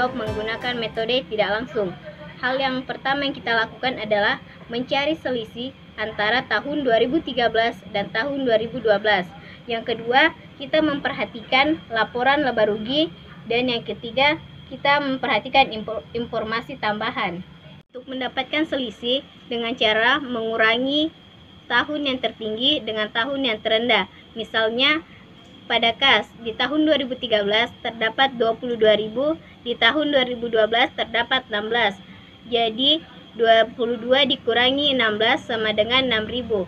menjawab menggunakan metode tidak langsung. Hal yang pertama yang kita lakukan adalah mencari selisih antara tahun 2013 dan tahun 2012. Yang kedua, kita memperhatikan laporan laba rugi. Dan yang ketiga, kita memperhatikan informasi tambahan. Untuk mendapatkan selisih dengan cara mengurangi tahun yang tertinggi dengan tahun yang terendah. Misalnya pada kas di tahun 2013 terdapat 22.000, di tahun 2012 terdapat 16. Jadi 22 dikurangi 16 sama dengan 6.000.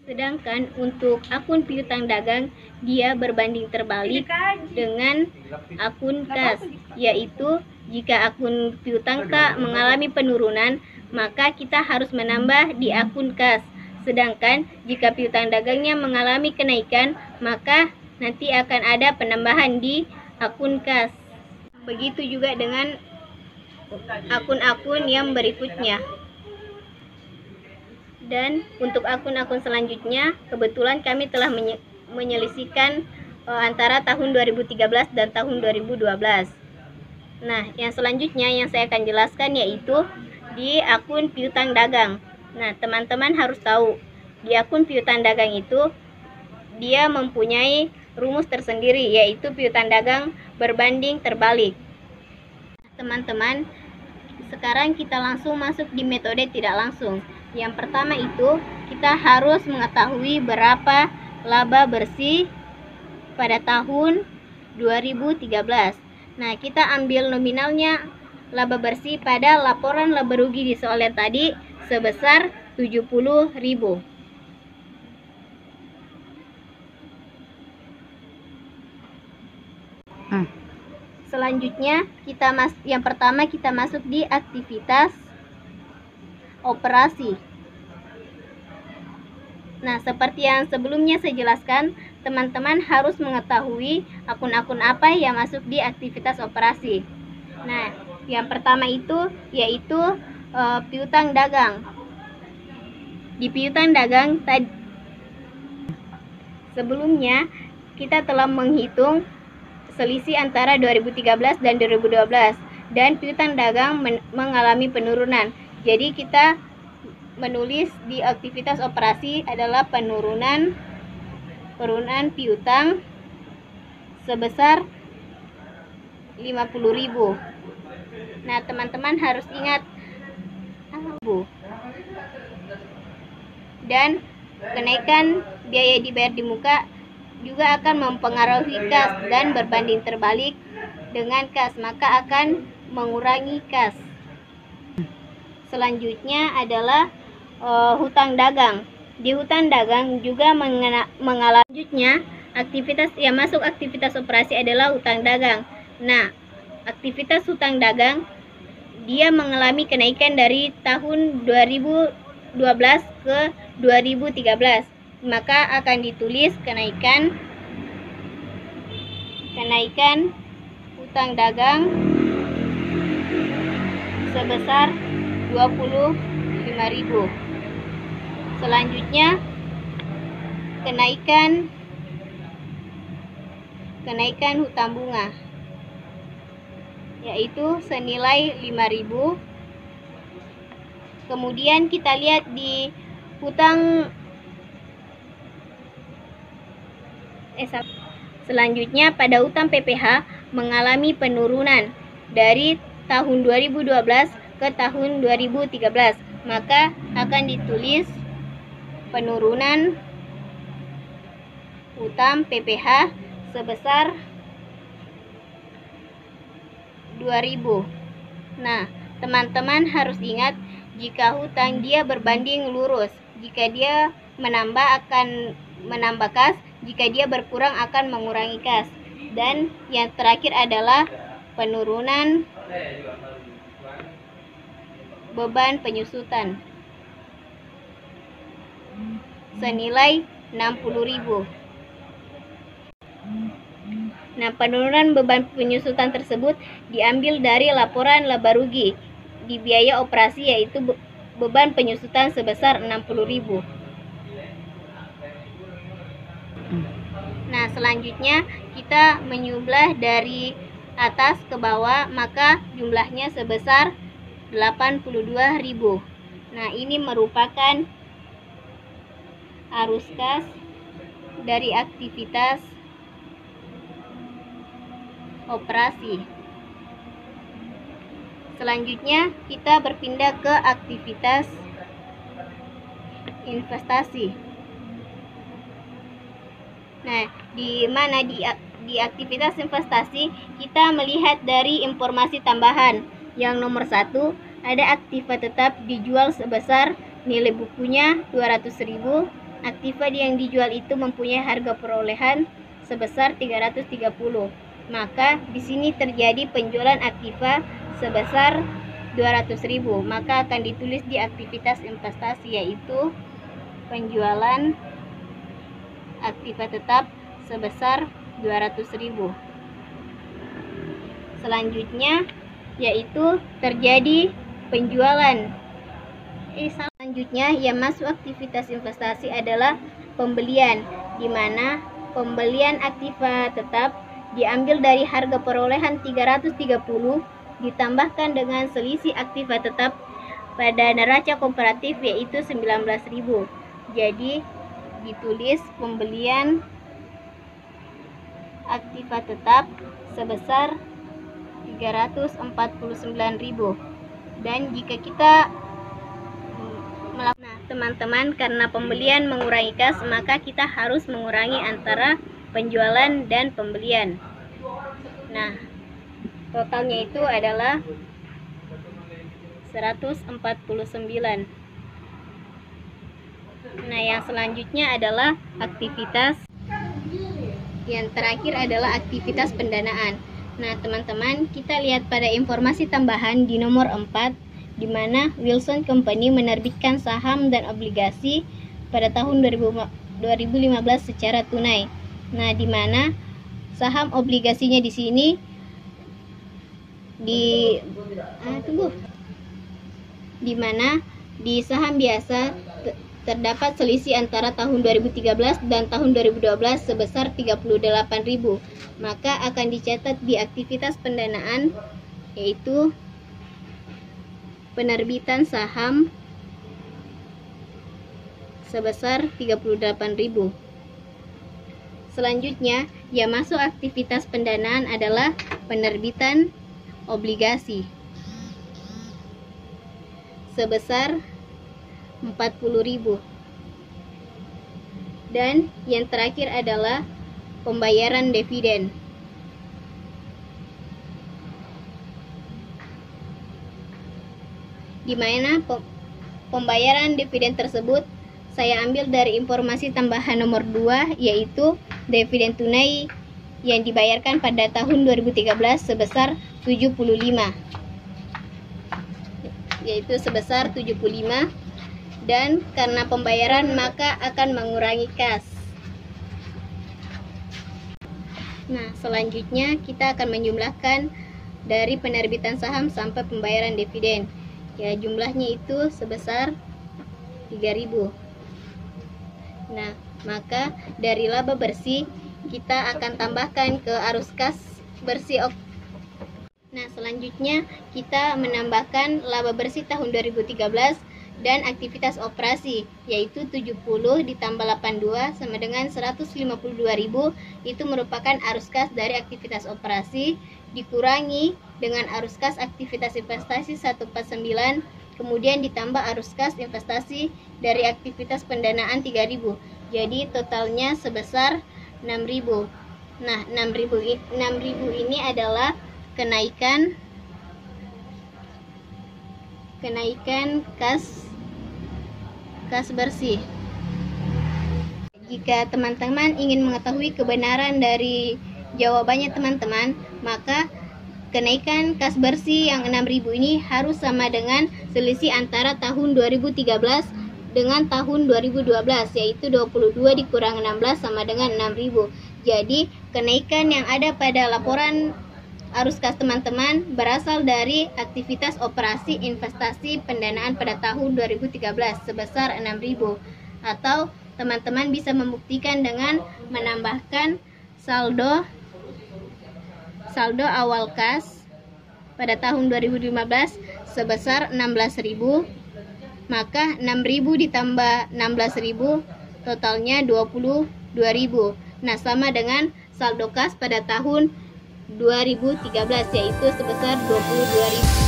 Sedangkan untuk akun piutang dagang, dia berbanding terbalik dengan akun kas, yaitu jika akun piutang tak mengalami penurunan, maka kita harus menambah di akun kas. Sedangkan jika piutang dagangnya mengalami kenaikan, maka nanti akan ada penambahan di akun kas. Begitu juga dengan akun-akun yang berikutnya. Dan untuk akun-akun selanjutnya, kebetulan kami telah menyelisihkan antara tahun 2013 dan tahun 2012. Nah, yang selanjutnya yang saya akan jelaskan yaitu di akun piutang dagang. Nah, teman-teman harus tahu, di akun piutang dagang itu dia mempunyai rumus tersendiri, yaitu piutang dagang berbanding terbalik. Teman-teman, sekarang kita langsung masuk di metode tidak langsung. Yang pertama itu, kita harus mengetahui berapa laba bersih pada tahun 2013. Nah, kita ambil nominalnya laba bersih pada laporan laba rugi di soal yang tadi sebesar 70.000. Selanjutnya, yang pertama kita masuk di aktivitas operasi. Nah, seperti yang sebelumnya saya jelaskan, teman-teman harus mengetahui akun-akun apa yang masuk di aktivitas operasi. Nah, yang pertama itu yaitu piutang dagang. Di piutang dagang sebelumnya kita telah menghitung selisih antara 2013 dan 2012 dan piutang dagang mengalami penurunan. Jadi kita menulis di aktivitas operasi adalah penurunan piutang sebesar 50.000. Nah, teman-teman harus ingat dan kenaikan biaya dibayar di muka juga akan mempengaruhi kas dan berbanding terbalik dengan kas, maka akan mengurangi kas. Selanjutnya adalah hutang dagang. Di hutang dagang juga mengalami selanjutnya aktivitas yang masuk aktivitas operasi adalah hutang dagang. Nah, aktivitas hutang dagang dia mengalami kenaikan dari tahun 2012 ke 2013. Maka akan ditulis kenaikan hutang dagang sebesar 25.000. Selanjutnya kenaikan hutang bunga yaitu senilai 5.000. Kemudian kita lihat di hutang selanjutnya pada hutang PPh mengalami penurunan dari tahun 2012 ke tahun 2013, maka akan ditulis penurunan hutang PPh sebesar 2.000. Nah, teman-teman harus ingat, jika hutang dia berbanding lurus, jika dia menambah akan menambah kas, jika dia berkurang akan mengurangi kas. Dan yang terakhir adalah penurunan beban penyusutan senilai 60.000. Nah, penurunan beban penyusutan tersebut diambil dari laporan laba rugi di biaya operasi, yaitu beban penyusutan sebesar 60.000. Nah, selanjutnya kita menyublah dari atas ke bawah, maka jumlahnya sebesar 82.000. Nah, ini merupakan arus kas dari aktivitas operasi. Selanjutnya kita berpindah ke aktivitas investasi. Nah, di aktivitas investasi kita melihat dari informasi tambahan. Yang nomor 1, ada aktiva tetap dijual sebesar nilai bukunya 200.000. Aktiva yang dijual itu mempunyai harga perolehan sebesar 330. Maka di sini terjadi penjualan aktiva sebesar 200.000. Maka akan ditulis di aktivitas investasi, yaitu penjualan aktiva tetap sebesar 200.000. Selanjutnya yaitu terjadi penjualan. Selanjutnya yang masuk aktivitas investasi adalah pembelian, di mana pembelian aktiva tetap diambil dari harga perolehan 330 ditambahkan dengan selisih aktiva tetap pada neraca komparatif yaitu 19.000. Jadi ditulis pembelian aktiva tetap sebesar 349.000. Dan jika kita teman-teman, karena pembelian mengurangi kas, maka kita harus mengurangi antara penjualan dan pembelian. Nah, totalnya itu adalah 149. Nah, yang selanjutnya adalah aktivitas. Yang terakhir adalah aktivitas pendanaan. Nah, teman-teman, kita lihat pada informasi tambahan di nomor 4, di mana Wilson Company menerbitkan saham dan obligasi pada tahun 2015 secara tunai. Nah, di mana saham obligasinya di sini di mana di saham biasa terdapat selisih antara tahun 2013 dan tahun 2012 sebesar 38.000. Maka akan dicatat di aktivitas pendanaan, yaitu penerbitan saham sebesar 38.000. Selanjutnya, yang masuk aktivitas pendanaan adalah penerbitan obligasi sebesar 40.000. Dan yang terakhir adalah pembayaran dividen. Di mana pembayaran dividen tersebut saya ambil dari informasi tambahan nomor 2, yaitu dividen tunai yang dibayarkan pada tahun 2013 sebesar 75, yaitu sebesar 75. Dan karena pembayaran maka akan mengurangi kas. Nah, selanjutnya kita akan menjumlahkan dari penerbitan saham sampai pembayaran dividen. Ya, jumlahnya itu sebesar 3.000. Nah, maka dari laba bersih kita akan tambahkan ke arus kas bersih. Nah, selanjutnya kita menambahkan laba bersih tahun 2013 dan aktivitas operasi, yaitu 70 ditambah 82 sama dengan 152.000. Itu merupakan arus kas dari aktivitas operasi dikurangi dengan arus kas aktivitas investasi 149, kemudian ditambah arus kas investasi dari aktivitas pendanaan 3.000. Jadi totalnya sebesar 6.000. Nah, 6.000 ini adalah kenaikan kas bersih. Jika teman-teman ingin mengetahui kebenaran dari jawabannya teman-teman, maka kenaikan kas bersih yang 6.000 ini harus sama dengan selisih antara tahun 2013 dengan tahun 2012, yaitu 22 dikurang 16 sama dengan 6.000. Jadi kenaikan yang ada pada laporan arus kas teman-teman berasal dari aktivitas operasi investasi pendanaan pada tahun 2013 sebesar 6.000, atau teman-teman bisa membuktikan dengan menambahkan saldo saldo awal kas pada tahun 2015 sebesar 16.000, maka 6.000 ditambah 16.000 totalnya 22.000. Nah, sama dengan saldo kas pada tahun 2013 yaitu sebesar 22.000.